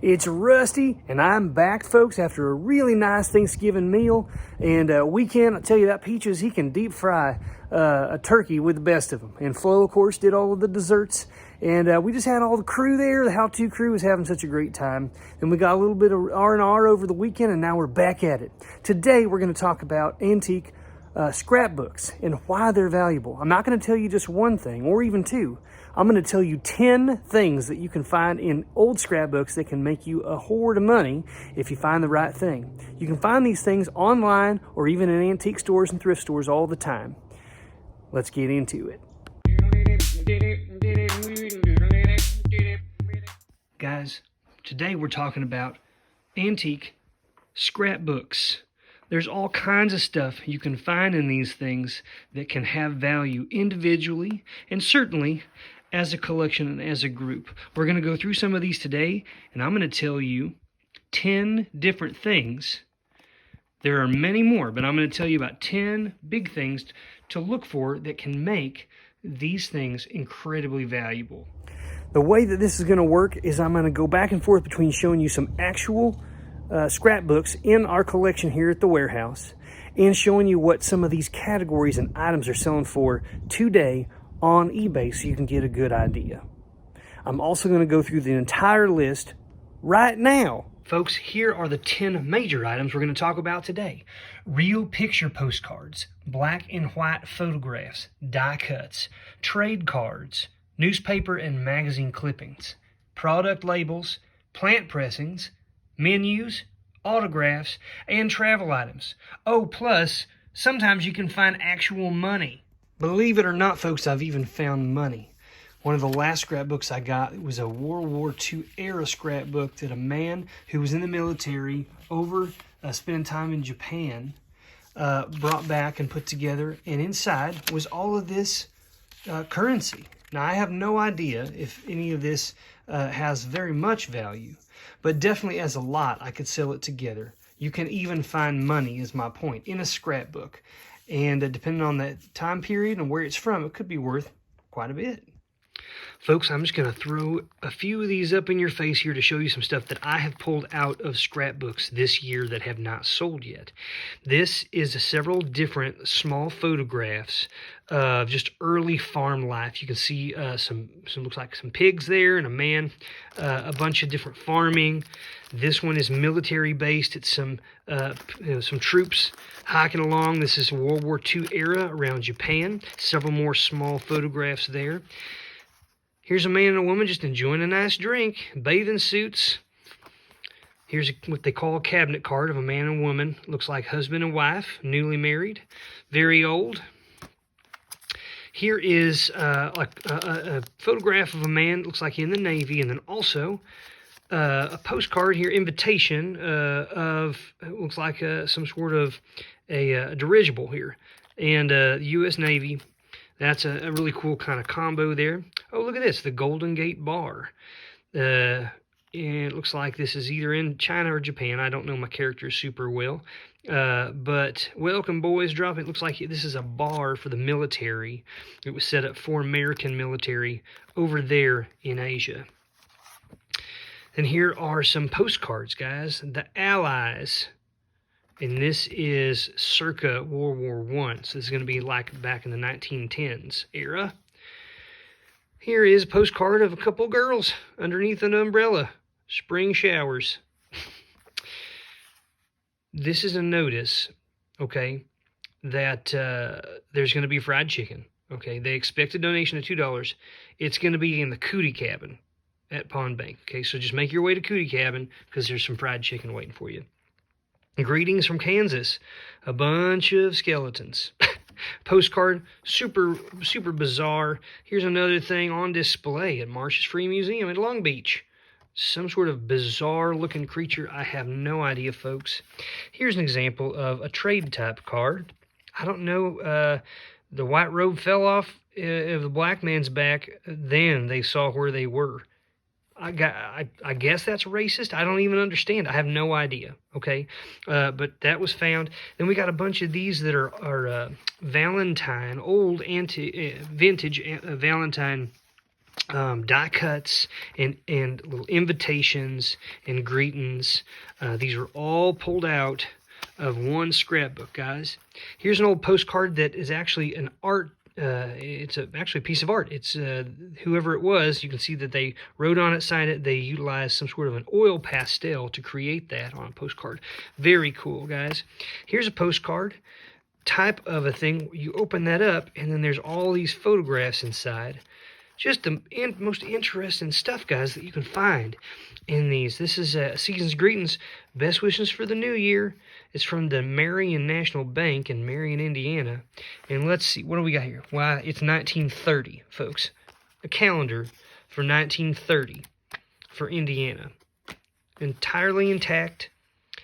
It's Rusty, and I'm back, folks, after a really nice Thanksgiving meal and weekend. I tell you, that Peaches, he can deep fry a turkey with the best of them. And Flo, of course, did all of the desserts. And we just had all the crew there. The how-to crew was having such a great time. And we got a little bit of R&R over the weekend, and now we're back at it. Today, we're going to talk about antique scrapbooks and why they're valuable. I'm not going to tell you just one thing or even two. I'm going to tell you 10 things that you can find in old scrapbooks that can make you a hoard of money if you find the right thing. You can find these things online or even in antique stores and thrift stores all the time. Let's get into it. Guys, today we're talking about antique scrapbooks. There's all kinds of stuff you can find in these things that can have value individually and certainly as a collection and as a group. We're going to go through some of these today, and I'm going to tell you 10 different things. There are many more, but I'm going to tell you about 10 big things to look for that can make these things incredibly valuable. The way that this is going to work is I'm going to go back and forth between showing you some actual scrapbooks in our collection here at the warehouse and showing you what some of these categories and items are selling for today on eBay so you can get a good idea. I'm also going to go through the entire list right now. Folks, here are the 10 major items we're going to talk about today. Real picture postcards, black and white photographs, die cuts, trade cards, newspaper and magazine clippings, product labels, plant pressings, menus, autographs, and travel items. Oh, plus, sometimes you can find actual money. Believe it or not, folks, I've even found money. One of the last scrapbooks I got was a World War II era scrapbook that a man who was in the military over spending time in Japan brought back and put together, and inside was all of this currency. Now, I have no idea if any of this has very much value, but definitely as a lot, I could sell it together. You can even find money, is my point, in a scrapbook. And depending on that time period and where it's from, it could be worth quite a bit. Folks, I'm just going to throw a few of these up in your face here to show you some stuff that I have pulled out of scrapbooks this year that have not sold yet. This is several different small photographs of just early farm life. You can see some looks like some pigs there and a man, a bunch of different farming. This one is military based. It's some troops hiking along. This is World War II era around Japan. Several more small photographs there. Here's a man and a woman just enjoying a nice drink, bathing suits. Here's what they call a cabinet card of a man and woman. Looks like husband and wife, newly married, very old. Here is a photograph of a man, looks like in the Navy, and then also a postcard here, invitation of, it looks like some sort of a dirigible here, and U.S. Navy. That's a really cool kind of combo there. Oh, look at this, the Golden Gate Bar. And it looks like this is either in China or Japan. I don't know my characters super well. But welcome, boys. Drop it. Looks like this is a bar for the military. It was set up for American military over there in Asia. And here are some postcards, guys. The Allies. And this is circa World War I. So this is going to be like back in the 1910s era. Here is a postcard of a couple girls underneath an umbrella. Spring showers. This is a notice, okay, that there's going to be fried chicken. Okay, they expect a donation of $2. It's going to be in the Cootie Cabin at Pond Bank. Okay, so just make your way to Cootie Cabin because there's some fried chicken waiting for you. Greetings from Kansas. A bunch of skeletons. Postcard, super bizarre. Here's another thing on display at Marsh's Free Museum in Long Beach. Some sort of bizarre looking creature. I have no idea, folks. Here's an example of a trade type card. I don't know, the white robe fell off of the black man's back. Then they saw where they were. I guess that's racist. I don't even understand. I have no idea. Okay, but that was found. Then we got a bunch of these that are Valentine, old vintage Valentine die cuts and little invitations and greetings. These are all pulled out of one scrapbook, guys. Here's an old postcard that is actually an art. It's actually a piece of art. It's whoever it was. You can see that they wrote on it, signed it. They utilized some sort of an oil pastel to create that on a postcard. Very cool, guys. Here's a postcard type of a thing. You open that up, and then there's all these photographs inside. Just the most interesting stuff, guys, that you can find in these. This is Season's Greetings, Best Wishes for the New Year. It's from the Marion National Bank in Marion, Indiana. And let's see, what do we got here? Why, it's 1930, folks. A calendar for 1930 for Indiana. Entirely intact.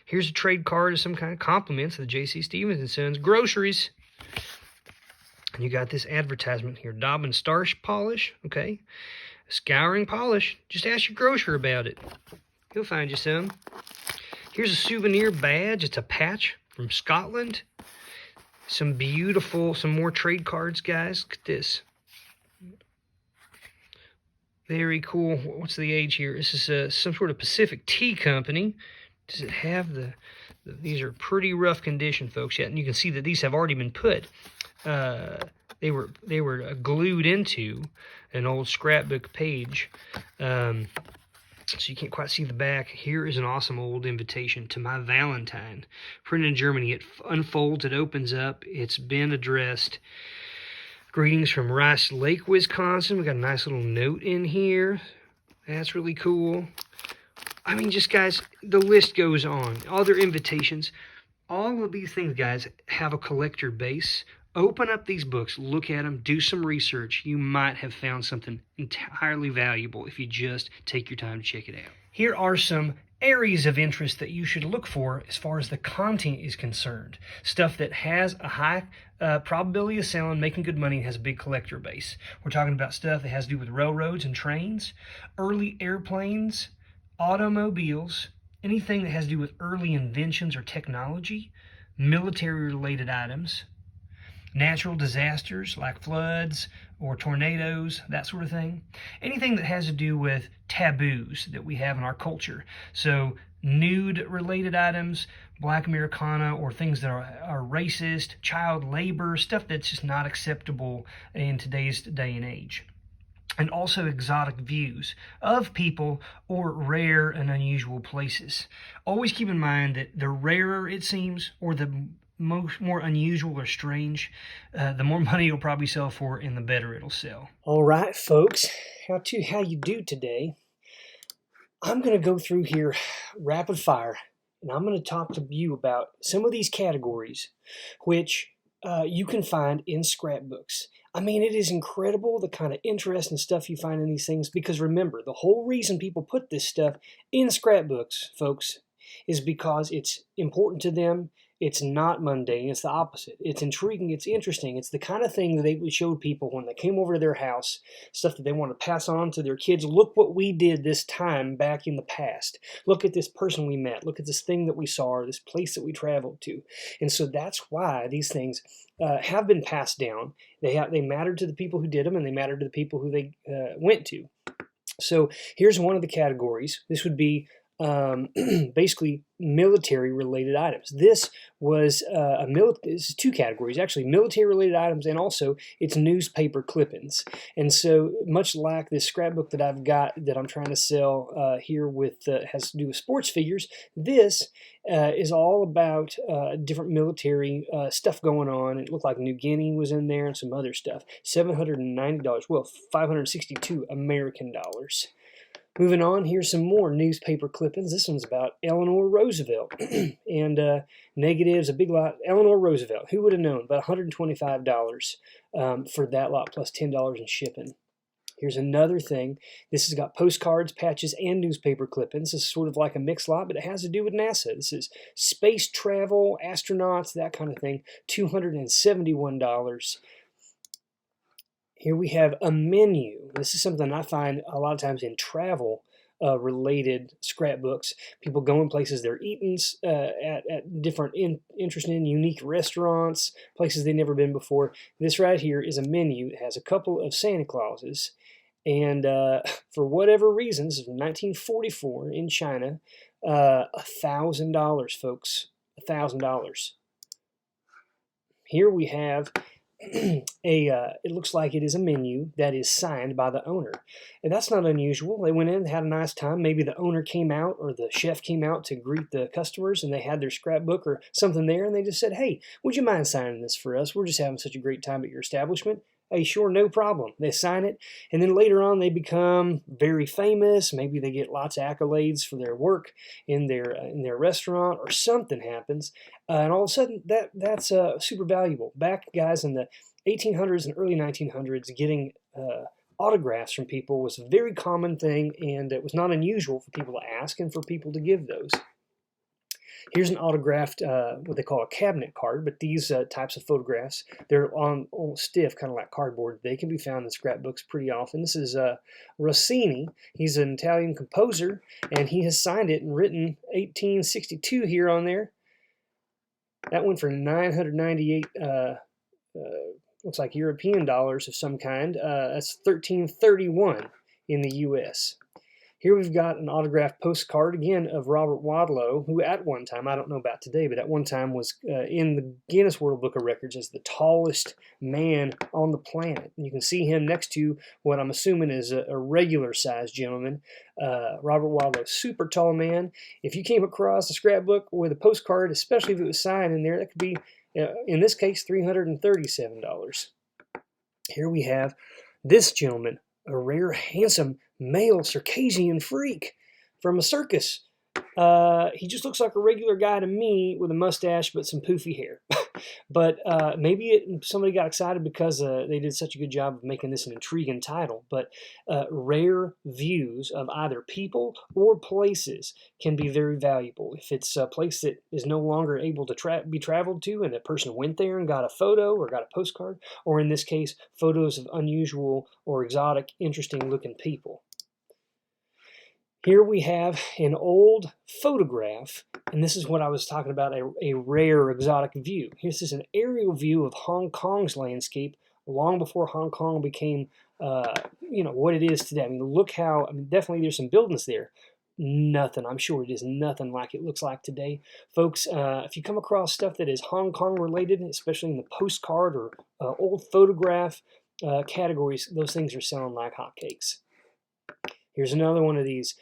Here's a trade card of some kind. Compliments of the J.C. Stevens and Sons. Groceries. And you got this advertisement here. Daub and starch polish. Okay. Scouring polish. Just ask your grocer about it. He'll find you some. Here's a souvenir badge. It's a patch from Scotland. Some more trade cards, guys. Look at this. Very cool. What's the age here? This is some sort of Pacific Tea Company. Does it have these are pretty rough condition, folks. Yet, and you can see that these have already been put. They were glued into an old scrapbook page. So you can't quite see the back. Here is an awesome old invitation to my Valentine. Printed in Germany. It unfolds, it opens up. It's been addressed. Greetings from Rice Lake, Wisconsin. We got a nice little note in here. That's really cool. I mean, just guys, the list goes on. All their invitations. All of these things, guys, have a collector base. Open up these books, look at them, do some research. You might have found something entirely valuable if you just take your time to check it out. Here are some areas of interest that you should look for as far as the content is concerned. Stuff that has a high probability of selling, making good money, and has a big collector base. We're talking about stuff that has to do with railroads and trains, early airplanes, automobiles, anything that has to do with early inventions or technology, military-related items, natural disasters like floods or tornadoes, that sort of thing. Anything that has to do with taboos that we have in our culture. So nude-related items, Black Americana, or things that are racist, child labor, stuff that's just not acceptable in today's day and age. And also exotic views of people or rare and unusual places. Always keep in mind that the rarer it seems, or the more unusual or strange, the more money you'll probably sell for, and the better it'll sell. All right, folks, how you do today? I'm going to go through here rapid fire, and I'm going to talk to you about some of these categories, which you can find in scrapbooks. I mean, it is incredible the kind of interesting stuff you find in these things, because remember, the whole reason people put this stuff in scrapbooks, folks, is because it's important to them. It's not mundane. It's the opposite. It's intriguing. It's interesting. It's the kind of thing that they would show people when they came over to their house, stuff that they want to pass on to their kids. Look what we did this time back in the past. Look at this person we met. Look at this thing that we saw, or this place that we traveled to. And so that's why these things have been passed down. They mattered to the people who did them, and they mattered to the people who they went to. So here's one of the categories. This would be basically military-related items. This was this is two categories, actually, military-related items, and also it's newspaper clippings. And so, much like this scrapbook that I've got that I'm trying to sell here with has to do with sports figures, this is all about different military stuff going on. It looked like New Guinea was in there and some other stuff. $790, well, 562 American dollars. Moving on, here's some more newspaper clippings. This one's about Eleanor Roosevelt. And negatives, a big lot. Eleanor Roosevelt, who would have known? About $125 for that lot, plus $10 in shipping. Here's another thing. This has got postcards, patches, and newspaper clippings. This is sort of like a mixed lot, but it has to do with NASA. This is space travel, astronauts, that kind of thing. $271. Here we have a menu. This is something I find a lot of times in travel related scrapbooks. People go in places they're eating at different interesting, unique restaurants, places they've never been before. This right here is a menu. It has a couple of Santa Clauses, And for whatever reason, this is 1944 in China, $1,000, folks, $1,000. Here we have it looks like it is a menu that is signed by the owner. And that's not unusual. They went in, had a nice time. Maybe the owner came out or the chef came out to greet the customers and they had their scrapbook or something there and they just said, hey, would you mind signing this for us? We're just having such a great time at your establishment. Hey, sure, no problem. They sign it, and then later on they become very famous. Maybe they get lots of accolades for their work in their restaurant, or something happens, and all of a sudden that's super valuable. Back, guys, in the 1800s and early 1900s, getting autographs from people was a very common thing, and it was not unusual for people to ask and for people to give those. Here's an autographed, what they call a cabinet card, but these types of photographs, they're on stiff, kind of like cardboard. They can be found in scrapbooks pretty often. This is Rossini. He's an Italian composer, and he has signed it and written 1862 here on there. That went for 998, looks like European dollars of some kind. That's 1331 in the U.S. Here we've got an autographed postcard, again, of Robert Wadlow, who at one time, I don't know about today, but at one time was in the Guinness World Book of Records as the tallest man on the planet. And you can see him next to what I'm assuming is a regular-sized gentleman. Robert Wadlow, super tall man. If you came across a scrapbook with a postcard, especially if it was signed in there, that could be, in this case, $337. Here we have this gentleman, a rare, handsome male Circassian freak from a circus. He just looks like a regular guy to me with a mustache but some poofy hair. But maybe somebody got excited because they did such a good job of making this an intriguing title. But rare views of either people or places can be very valuable. If it's a place that is no longer able to be traveled to and a person went there and got a photo or got a postcard, or in this case, photos of unusual or exotic, interesting looking people. Here we have an old photograph, and this is what I was talking about, a rare exotic view. Here's just an aerial view of Hong Kong's landscape long before Hong Kong became, what it is today. I mean, look how, definitely there's some buildings there. Nothing, I'm sure it is nothing like it looks like today. Folks, if you come across stuff that is Hong Kong related, especially in the postcard or old photograph categories, those things are selling like hotcakes. Here's another one of these.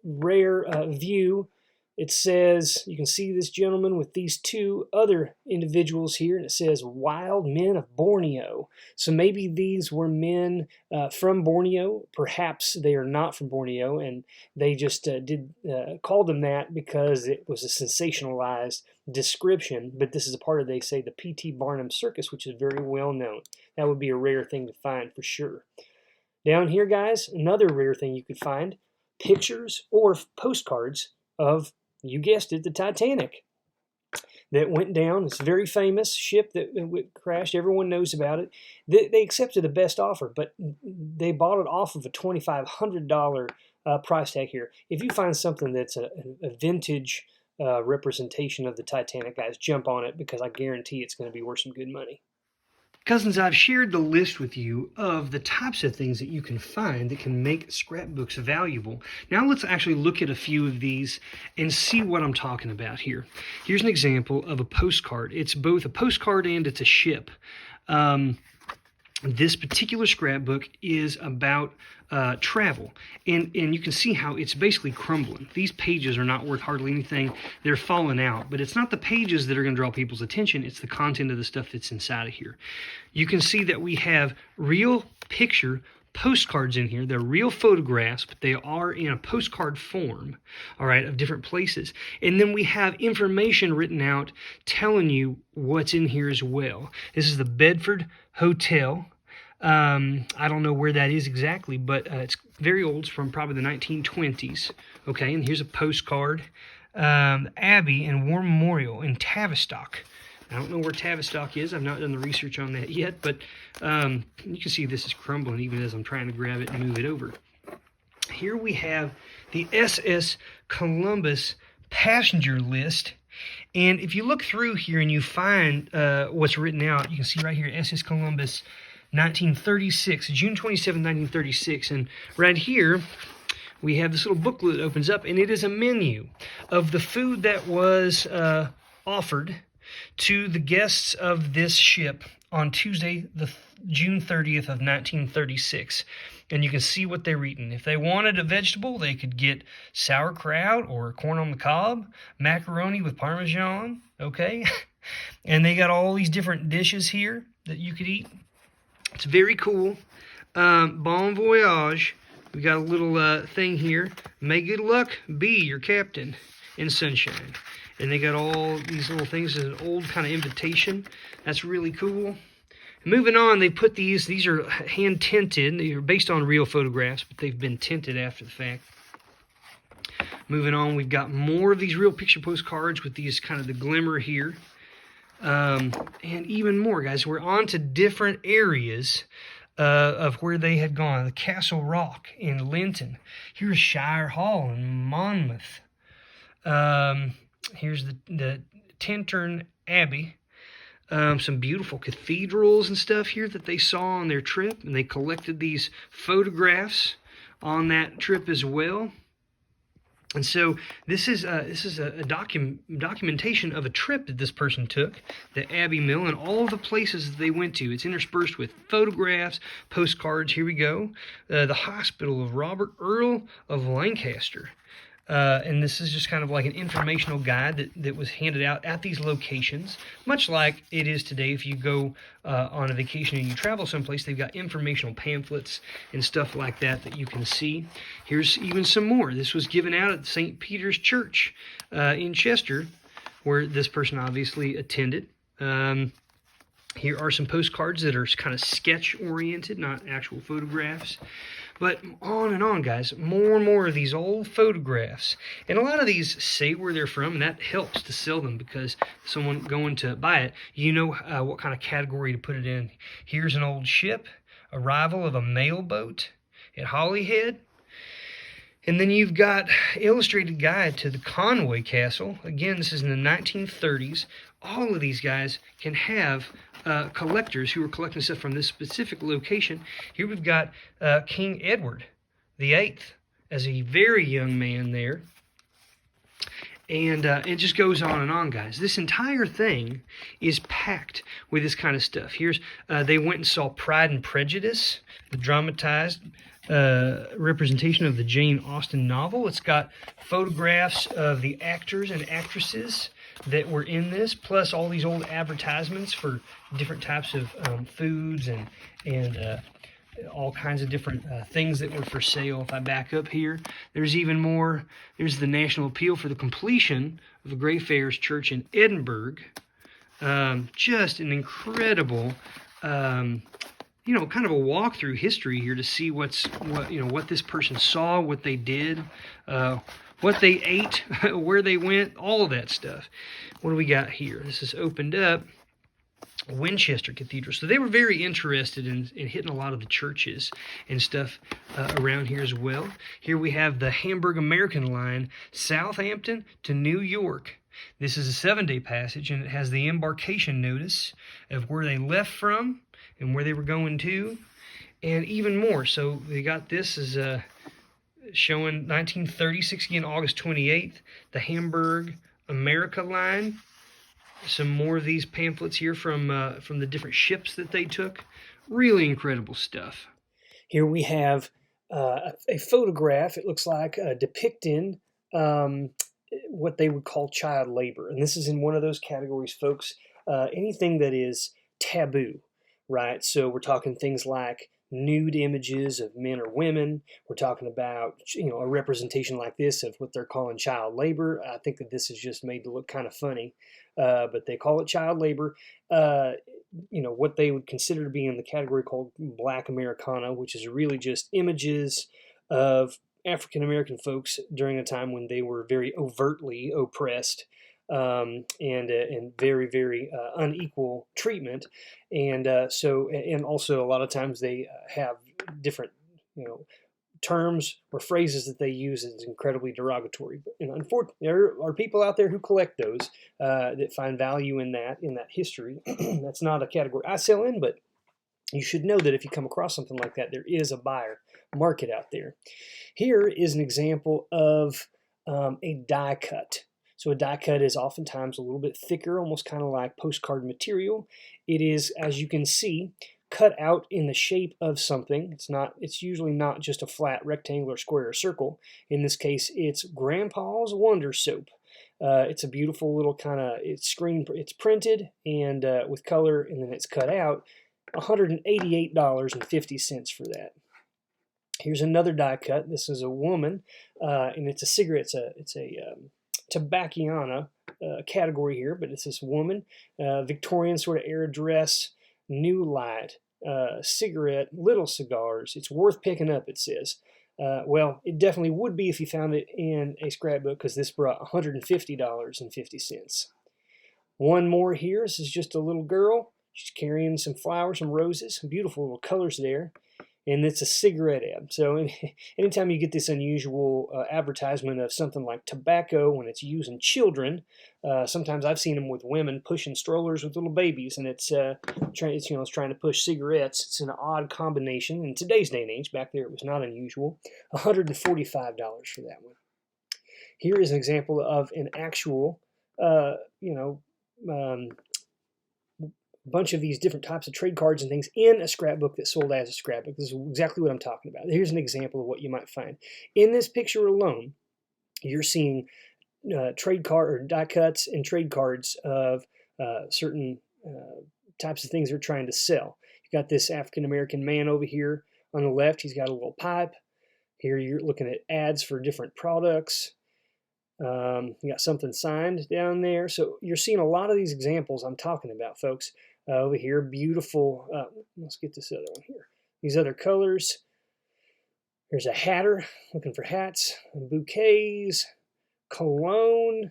Rare view. It says, you can see this gentleman with these two other individuals here, and it says wild men of Borneo. So maybe these were men from Borneo. Perhaps they are not from Borneo, and they just called them that because it was a sensationalized description. But this is a part of, they say, the P.T. Barnum Circus, which is very well known. That would be a rare thing to find for sure. Down here, guys, another rare thing you could find, pictures or postcards of, you guessed it, the Titanic that went down. It's a very famous ship that crashed. Everyone knows about it. They accepted the best offer, but they bought it off of a $2,500 price tag here. If you find something that's a vintage representation of the Titanic, guys, jump on it, because I guarantee it's going to be worth some good money. Cousins, I've shared the list with you of the types of things that you can find that can make scrapbooks valuable. Now let's actually look at a few of these and see what I'm talking about here. Here's an example of a postcard. It's both a postcard and it's a ship. This particular scrapbook is about travel, and you can see how it's basically crumbling. These pages are not worth hardly anything. They're falling out, but it's not the pages that are going to draw people's attention. It's the content of the stuff that's inside of here. You can see that we have real picture postcards in here. They're real photographs, but they are in a postcard form, all right, of different places. And then we have information written out telling you what's in here as well. This is the Bedford Hotel. I don't know where that is exactly, but it's very old. It's from probably the 1920s. Okay, and here's a postcard. Abbey and War Memorial in Tavistock. I don't know where Tavistock is. I've not done the research on that yet, but you can see this is crumbling even as I'm trying to grab it and move it over. Here we have the SS Columbus passenger list. And if you look through here and you find what's written out, you can see right here, SS Columbus 1936, June 27, 1936. And right here, we have this little booklet that opens up, and it is a menu of the food that was offered to the guests of this ship on Tuesday, June 30th of 1936. And you can see what they're eating. If they wanted a vegetable, they could get sauerkraut or corn on the cob, macaroni with Parmesan, okay? And they got all these different dishes here that you could eat. It's very cool. Bon voyage. We got a little thing here. May good luck be your captain in sunshine. And they got all these little things. It's an old kind of invitation. That's really cool. Moving on, they put these are hand tinted. They are based on real photographs, but they've been tinted after the fact. Moving on, we've got more of these real picture postcards with these kind of the glimmer here. And even more, guys. We're on to different areas of where they had gone. The Castle Rock in Linton. Here's Shire Hall in Monmouth. Here's the Tintern Abbey. Some beautiful cathedrals and stuff here that they saw on their trip, and they collected these photographs on that trip as well. And so this is a documentation of a trip that this person took, the Abbey Mill, and all the places that they went to. It's interspersed with photographs, postcards. Here we go. The Hospital of Robert Earl of Lancaster. And this is just kind of like an informational guide that was handed out at these locations, much like it is today. If you go on a vacation and you travel someplace, they've got informational pamphlets and stuff like that you can see. Here's even some more. This was given out at St. Peter's Church in Chester, where this person obviously attended. Here are some postcards that are kind of sketch-oriented, not actual photographs. But on and on, guys. More and more of these old photographs. And a lot of these say where they're from, and that helps to sell them because someone going to buy it, you know what kind of category to put it in. Here's an old ship, arrival of a mail boat at Holyhead. And then you've got illustrated guide to the Conway Castle. Again, this is in the 1930s. All of these guys can have collectors who are collecting stuff from this specific location. Here we've got King Edward VIII as a very young man there. And it just goes on and on, guys. This entire thing is packed with this kind of stuff. Here's they went and saw Pride and Prejudice, the dramatized representation of the Jane Austen novel. It's got photographs of the actors and actresses that were in this, plus all these old advertisements for different types of foods and all kinds of different things that were for sale. If I back up here, there's even more. There's the national appeal for the completion of the Greyfriars Church in Edinburgh. Just an incredible, kind of a walk through history here to see what this person saw, what they did, what they ate, where they went, all of that stuff. What do we got here? This is opened up. Winchester Cathedral. So they were very interested in hitting a lot of the churches and stuff around here as well. Here we have the Hamburg American line, Southampton to New York. This is a 7-day passage, and it has the embarkation notice of where they left from and where they were going to, and even more. So they got this as showing 1936, again, August 28th, the Hamburg America line. Some more of these pamphlets here from the different ships that they took. Really incredible stuff. Here we have a photograph, it looks like, depicting what they would call child labor. And this is in one of those categories, folks, anything that is taboo, right? So we're talking things like nude images of men or women. We're talking about, a representation like this of what they're calling child labor. I think that this is just made to look kind of funny, but they call it child labor. What they would consider to be in the category called Black Americana, which is really just images of African American folks during a time when they were very overtly oppressed and very, very unequal treatment. And also a lot of times they have different, terms or phrases that they use as incredibly derogatory. But unfortunately, there are people out there who collect those that find value in that history. That's not a category I sell in, but you should know that if you come across something like that, there is a buyer market out there. Here is an example of a die cut. So a die cut is oftentimes a little bit thicker, almost kind of like postcard material. It is, as you can see, cut out in the shape of something. It's usually not just a flat rectangular, square, or circle. In this case, it's Grandpa's Wonder Soap. It's a beautiful little kind of, it's printed and with color, and then it's cut out. $188.50 for that. Here's another die cut. This is a woman, and it's a cigarette. It's a Tobacciana category here, but it's this woman, Victorian sort of era dress, new light, cigarette, little cigars. It's worth picking up, it says. Well, it definitely would be if you found it in a scrapbook, because this brought $150.50. One more here. This is just a little girl. She's carrying some flowers, some roses, some beautiful little colors there. And it's a cigarette ad. So anytime you get this unusual advertisement of something like tobacco when it's using children, sometimes I've seen them with women pushing strollers with little babies, and it's trying to push cigarettes. It's an odd combination in today's day and age. Back there, it was not unusual. $145 for that one. Here is an example of an actual, bunch of these different types of trade cards and things in a scrapbook that's sold as a scrapbook. This is exactly what I'm talking about. Here's an example of what you might find. In this picture alone, you're seeing trade card or die cuts and trade cards of certain types of things they're trying to sell. You've got this African-American man over here on the left. He's got a little pipe. Here you're looking at ads for different products. You got something signed down there. So you're seeing a lot of these examples I'm talking about, folks. Over here, beautiful. Let's get this other one here. These other colors. There's a hatter looking for hats, bouquets, cologne,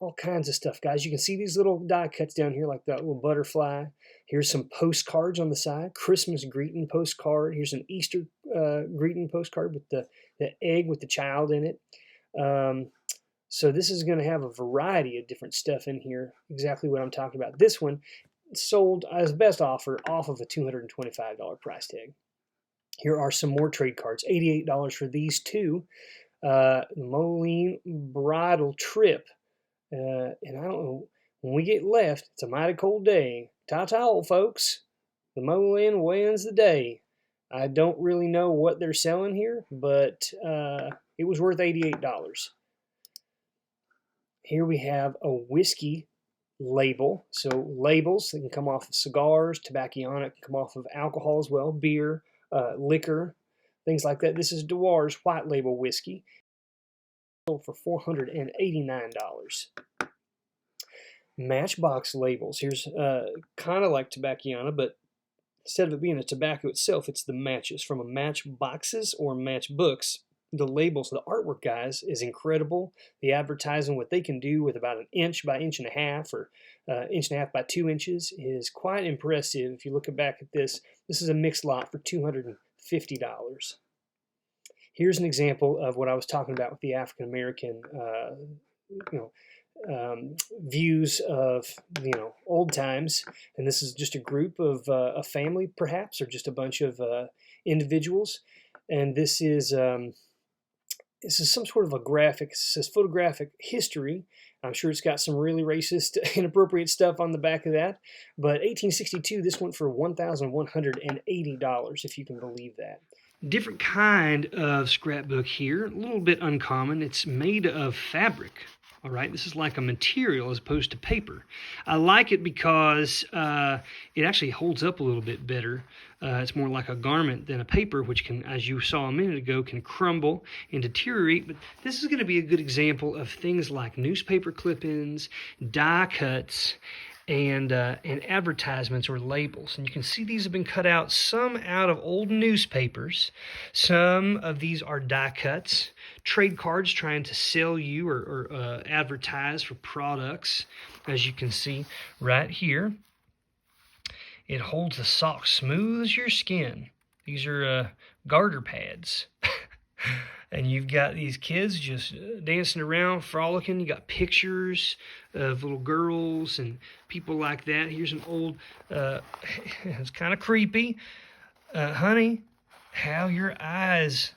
all kinds of stuff, guys. You can see these little die cuts down here, like that little butterfly. Here's some postcards on the side. Christmas greeting postcard. Here's an Easter greeting postcard with the egg with the child in it. So this is going to have a variety of different stuff in here. Exactly what I'm talking about. This one sold as best offer off of a $225 price tag. Here are some more trade cards. $88 for these two. The Moline Bridal Trip. And I don't know, when we get left, it's a mighty cold day. Ta-ta, old folks. The Moline wins the day. I don't really know what they're selling here, but it was worth $88. Here we have a whiskey label. So labels, they can come off of cigars, Tobacciana, can come off of alcohol as well, beer, liquor, things like that. This is Dewar's white label whiskey. Sold for $489. Matchbox labels. Here's kind of like Tobacciana, but instead of it being a tobacco itself, it's the matches from a matchboxes or matchbooks. The labels, the artwork, guys, is incredible. The advertising, what they can do with about an inch by inch and a half, or inch and a half by 2 inches, is quite impressive. If you look back at this, this is a mixed lot for $250. Here's an example of what I was talking about with the African American, views of old times, and this is just a group of a family, perhaps, or just a bunch of individuals, and this is some sort of a graphic. It says photographic history. I'm sure it's got some really racist, inappropriate stuff on the back of that. But 1862, this went for $1,180, if you can believe that. Different kind of scrapbook here, a little bit uncommon. It's made of fabric. All right, this is like a material as opposed to paper. I like it because it actually holds up a little bit better. It's more like a garment than a paper, which can, as you saw a minute ago, can crumble and deteriorate. But this is going to be a good example of things like newspaper clip-ins, die cuts, and advertisements or labels. And you can see these have been cut out, some out of old newspapers. Some of these are die cuts, trade cards trying to sell you or advertise for products. As you can see right here, it holds the sock smooth as your skin. These are garter pads. And you've got these kids just dancing around, frolicking. You got pictures of little girls and people like that. Here's an old, it's kind of creepy. Honey, how your eyes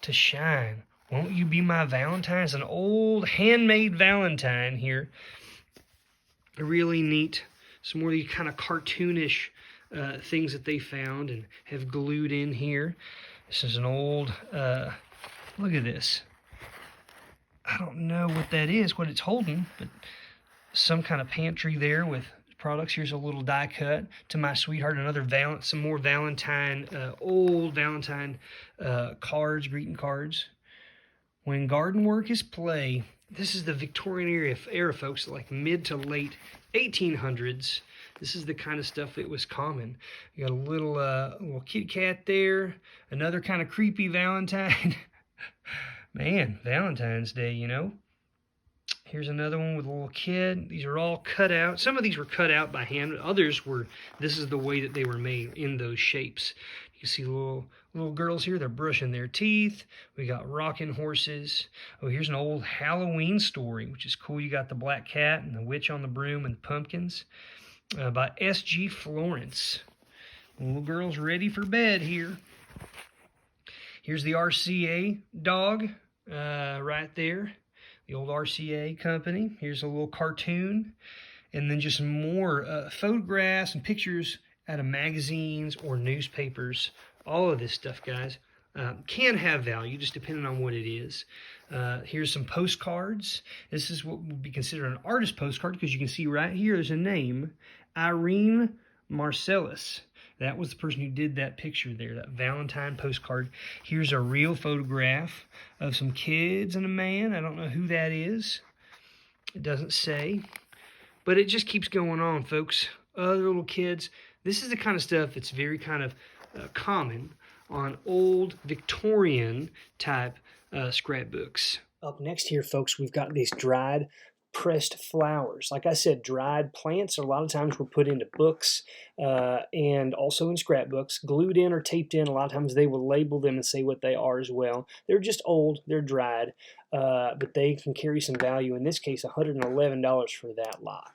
to shine. Won't you be my Valentine? It's an old handmade Valentine here. Really neat. Some more of these kind of cartoonish things that they found and have glued in here. This is an old, look at this. I don't know what that is, what it's holding, but some kind of pantry there with products. Here's a little die cut to my sweetheart. Another some more Valentine, old Valentine cards, greeting cards. When garden work is play. This is the Victorian era, folks, like mid to late 1800s. This is the kind of stuff that was common. You got a little kitty cat there. Another kind of creepy Valentine. Man, Valentine's Day, you know. Here's another one with a little kid. These are all cut out. Some of these were cut out by hand. Others were, this is the way that they were made in those shapes. You see little girls here. They're brushing their teeth. We got rocking horses. Oh, here's an old Halloween story, which is cool. You got the black cat and the witch on the broom and the pumpkins by S.G. Florence. Little girl's ready for bed here. Here's the RCA dog right there. The old RCA company. Here's a little cartoon. And then just more photographs and pictures out of magazines or newspapers. All of this stuff, guys, can have value, just depending on what it is. Here's some postcards. This is what would be considered an artist postcard, because you can see right here there's a name, Irene Marcellus. That was the person who did that picture there, that Valentine postcard. Here's a real photograph of some kids and a man. I don't know who that is. It doesn't say. But it just keeps going on, folks. Other little kids. This is the kind of stuff that's very kind of common on old Victorian type scrapbooks. Up next here, folks, we've got these dried pressed flowers. Like I said, dried plants a lot of times were put into books and also in scrapbooks, glued in or taped in. A lot of times they will label them and say what they are as well. They're just old, they're dried, but they can carry some value. In this case, $111 for that lot.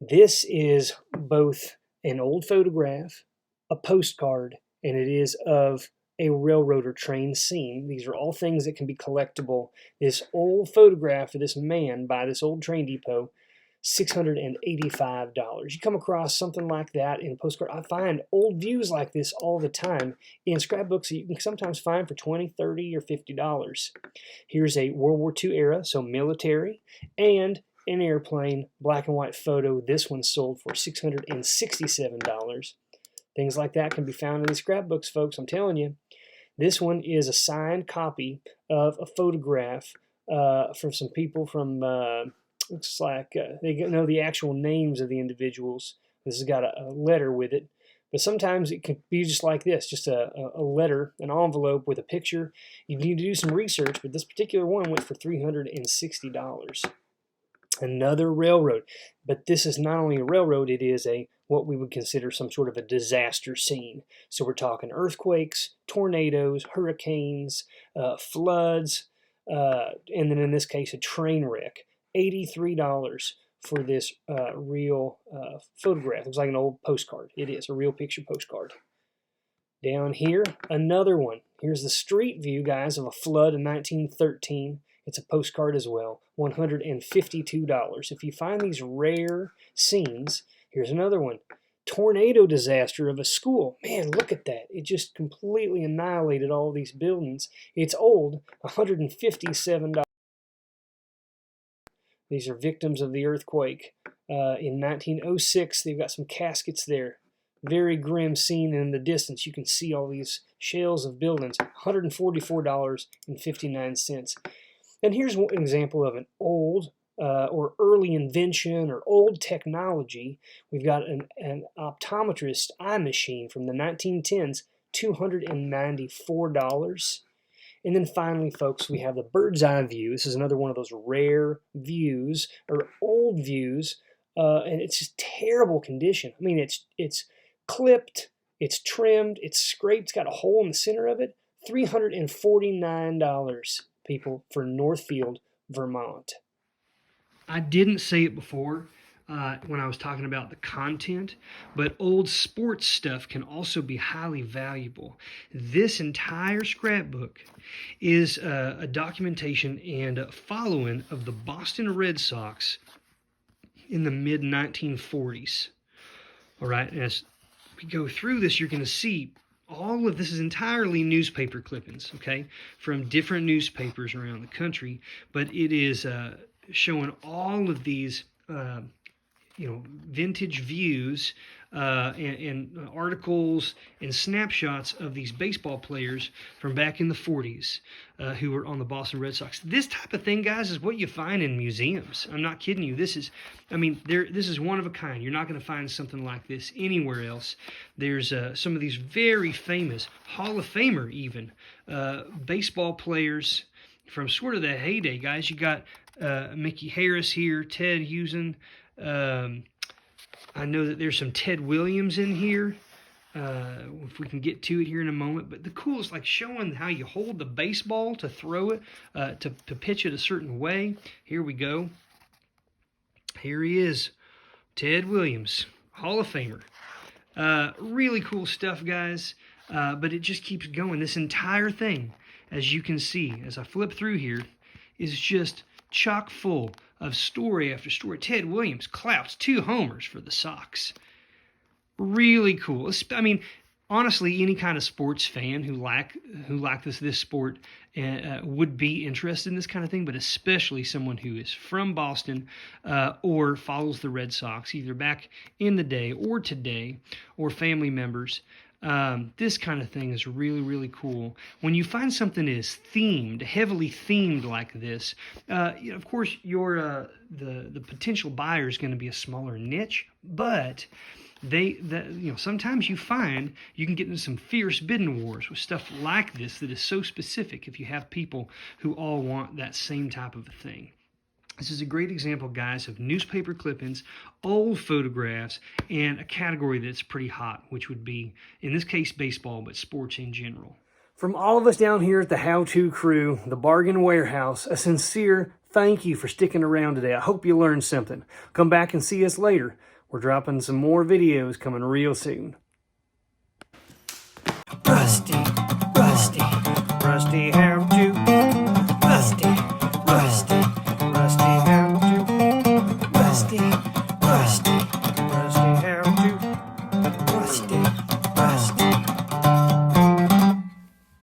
This is both an old photograph, a postcard, and it is of a railroad or train scene. These are all things that can be collectible. This old photograph of this man by this old train depot, $685. You come across something like that in a postcard. I find old views like this all the time in scrapbooks that you can sometimes find for $20, $30, or $50. Here's a World War II era, so military, and an airplane black and white photo. This one sold for $667. Things like that can be found in the scrapbooks, folks. I'm telling you. This one is a signed copy of a photograph from some people from, looks like they know the actual names of the individuals. This has got a letter with it. But sometimes it can be just like this, just a letter, an envelope with a picture. You need to do some research, but this particular one went for $360. Another railroad, but this is not only a railroad, it is what we would consider some sort of a disaster scene. So we're talking earthquakes, tornadoes, hurricanes, floods, and then in this case a train wreck. $83 for this real photograph. Looks like an old postcard. It is a real picture postcard. Down here, another one. Here's the street view, guys, of a flood in 1913. It's a postcard as well, $152. If you find these rare scenes, here's another one. Tornado disaster of a school. Man, look at that. It just completely annihilated all these buildings. It's old, $157. These are victims of the earthquake. In 1906, they've got some caskets there. Very grim scene in the distance. You can see all these shells of buildings. $144.59. And here's one example of an old or early invention or old technology. We've got an optometrist eye machine from the 1910s, $294. And then finally, folks, we have the bird's eye view. This is another one of those rare views or old views, and it's just terrible condition. I mean, it's clipped, it's trimmed, it's scraped, it's got a hole in the center of it. $349, people, for Northfield, Vermont. I didn't say it before when I was talking about the content, but old sports stuff can also be highly valuable. This entire scrapbook is a documentation and a following of the Boston Red Sox in the mid-1940s. All right, and as we go through this, you're going to see all of this is entirely newspaper clippings, okay, from different newspapers around the country, but it is showing all of these, vintage views and articles and snapshots of these baseball players from back in the 40s who were on the Boston Red Sox. This type of thing, guys, is what you find in museums. I'm not kidding you. This is one of a kind. You're not going to find something like this anywhere else. There's some of these very famous Hall of Famer even baseball players from sort of the heyday, guys. You got Mickey Harris here, Ted Hughes. I know that there's some Ted Williams in here, if we can get to it here in a moment. But the coolest, like showing how you hold the baseball to throw it, to pitch it a certain way. Here we go. Here he is, Ted Williams, Hall of Famer. Really cool stuff, guys, but it just keeps going. This entire thing, as you can see, as I flip through here, is just chock full of story after story. Ted Williams clouts 2 homers for the Sox. Really cool. I mean, honestly, any kind of sports fan who like this sport would be interested in this kind of thing, but especially someone who is from Boston or follows the Red Sox, either back in the day or today, or family members. This kind of thing is really, really cool. When you find something that is themed, heavily themed like this, of course, the potential buyer is going to be a smaller niche, but sometimes you find you can get into some fierce bidding wars with stuff like this that is so specific if you have people who all want that same type of a thing. This is a great example, guys, of newspaper clippings, old photographs, and a category that's pretty hot, which would be, in this case, baseball, but sports in general. From all of us down here at the How To Crew, the Bargain Warehouse, a sincere thank you for sticking around today. I hope you learned something. Come back and see us later. We're dropping some more videos coming real soon. Rusty How